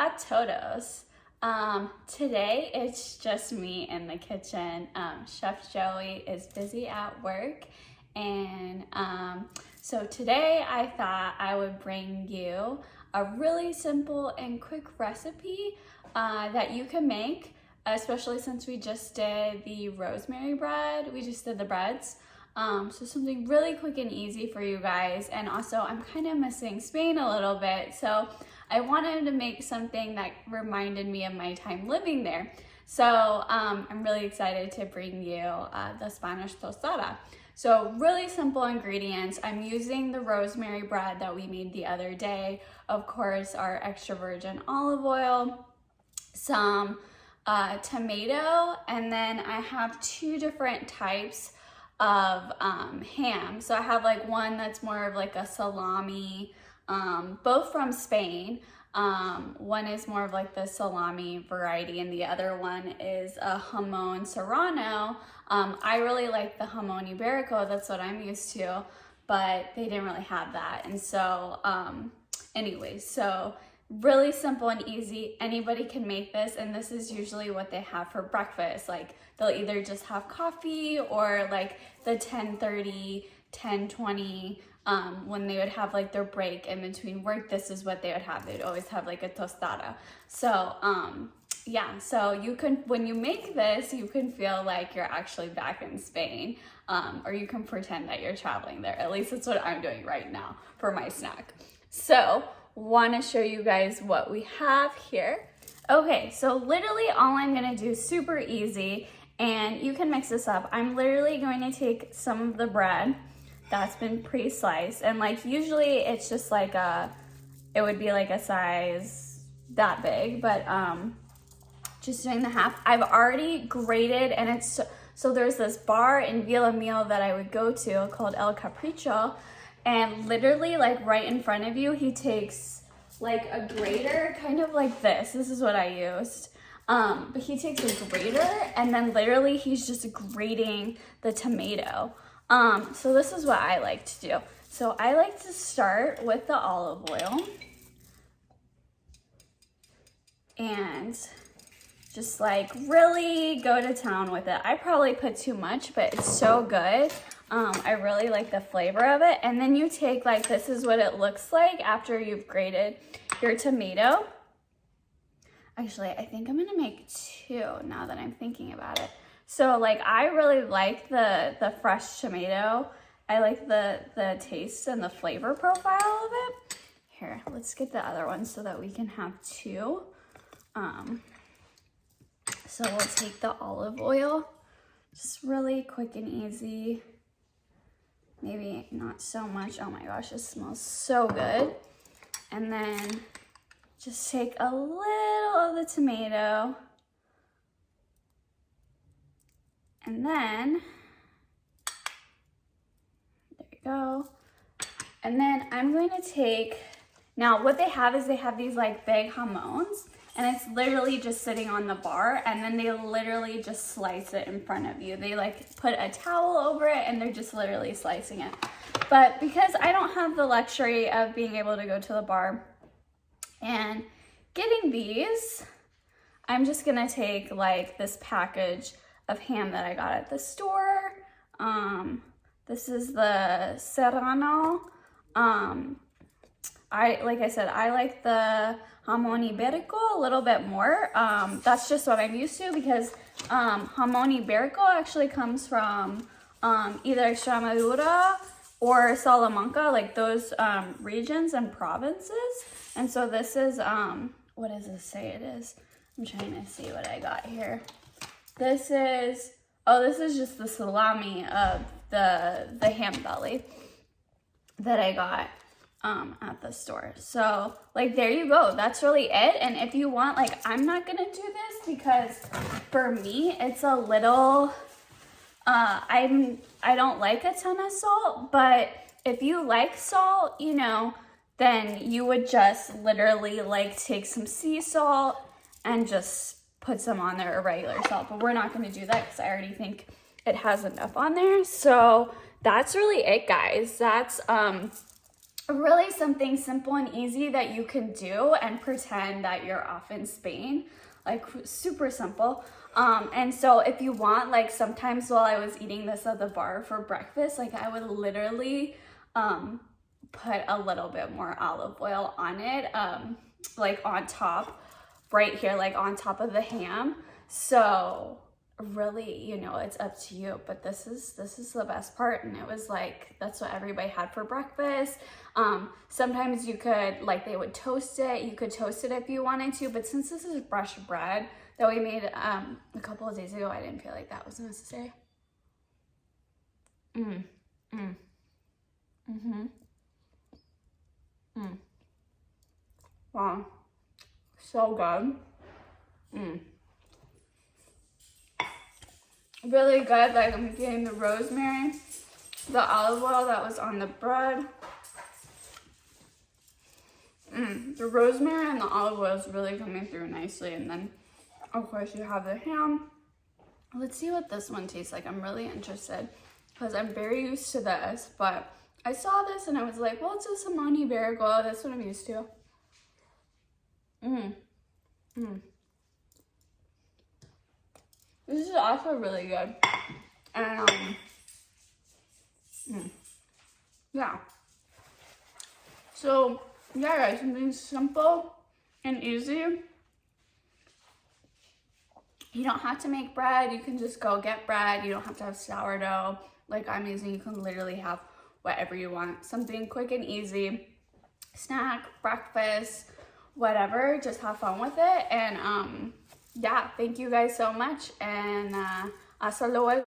Hola todos. Today it's just me in the kitchen. Chef Joey is busy at work, and so today I thought I would bring you a really simple and quick recipe that you can make, especially since we just did the rosemary bread. We just did the breads. So something really quick and easy for you guys. And also I'm kind of missing Spain a little bit, so I wanted to make something that reminded me of my time living there. So I'm really excited to bring you the Spanish tostada. So really simple ingredients. I'm using the rosemary bread that we made the other day. Of course, our extra virgin olive oil, some tomato, and then I have two different types of ham. So I have like one that's more of like a salami, both from Spain. One is more of like the salami variety, and the other one is a jamon serrano. I really like the jamon iberico, that's what I'm used to, but they didn't really have that. And so anyways, so really simple and easy. Anybody can make this, and this is usually what they have for breakfast. Like they'll either just have coffee, or like the 10:30, 10:20, when they would have like their break in between work, this is what they would have. They'd always have like a tostada. So yeah, so you can, when you make this, you can feel like you're actually back in Spain, or you can pretend that you're traveling there. At least that's what I'm doing right now for my snack. So want to show you guys what we have here. Okay, so literally all I'm gonna do, super easy, and you can mix this up. I'm literally going to take some of the bread that's been pre-sliced, and like usually it's just like it would be like a size that big, but just doing the half. I've already grated, and it's so there's this bar in Villamil that I would go to called El Capricho, and literally like right in front of you, he takes like a grater, kind of like this. This is what I used. But he takes a grater, and then literally he's just grating the tomato. So this is what I like to do. So I like to start with the olive oil and just like really go to town with it. I probably put too much, but it's so good. I really like the flavor of it. And then you take like, this is what it looks like after you've grated your tomato. Actually, I think I'm gonna make two now that I'm thinking about it. So like, I really like the fresh tomato. I like the taste and the flavor profile of it. Here, let's get the other one so that we can have two. So we'll take the olive oil, just really quick and easy. Maybe not so much. Oh my gosh, it smells so good. And then just take a little of the tomato, and then there you go. And then I'm going to take, now what they have is they have these like big jamons, and it's literally just sitting on the bar, and then they literally just slice it in front of you. They like put a towel over it, and they're just literally slicing it. But because I don't have the luxury of being able to go to the bar and getting these, I'm just gonna take like this package of ham that I got at the store. This is the Serrano. Like I said, I like the jamon iberico a little bit more. That's just what I'm used to, because jamon iberico actually comes from either Extremadura or Salamanca, like those regions and provinces. And so this is, what does this say it is? I'm trying to see what I got here. This is, oh, this is just the salami of the ham belly that I got at the store. So like, there you go. That's really it. And if you want, like, I'm not gonna do this because for me, it's a little, I don't like a ton of salt, but if you like salt, you know, then you would just literally like take some sea salt and just put some on there, or regular salt. But we're not gonna do that because I already think it has enough on there. So that's really it, guys. That's really something simple and easy that you can do and pretend that you're off in Spain. Like super simple. And so if you want, like sometimes while I was eating this at the bar for breakfast, like I would literally put a little bit more olive oil on it, like on top, right here, like on top of the ham. So really, you know, it's up to you, but this is the best part. And it was like, that's what everybody had for breakfast. Sometimes you could, like, they would toast it. You could toast it if you wanted to, but since this is brushed bread that we made a couple of days ago, I didn't feel like that was necessary. Wow, so good. Really good. Like, I'm getting the rosemary, the olive oil that was on the bread. The rosemary and the olive oil is really coming through nicely. And then, of course, you have the ham. Let's see what this one tastes like. I'm really interested because I'm very used to this, but I saw this and I was like, well, it's just a Monty Barrigo. That's what I'm used to. This is also really good. And, yeah. So, yeah, guys, something simple and easy. You don't have to make bread. You can just go get bread. You don't have to have sourdough like I'm using. You can literally have whatever you want. Something quick and easy. Snack, breakfast, whatever. Just have fun with it. And, yeah, thank you guys so much. And hasta luego.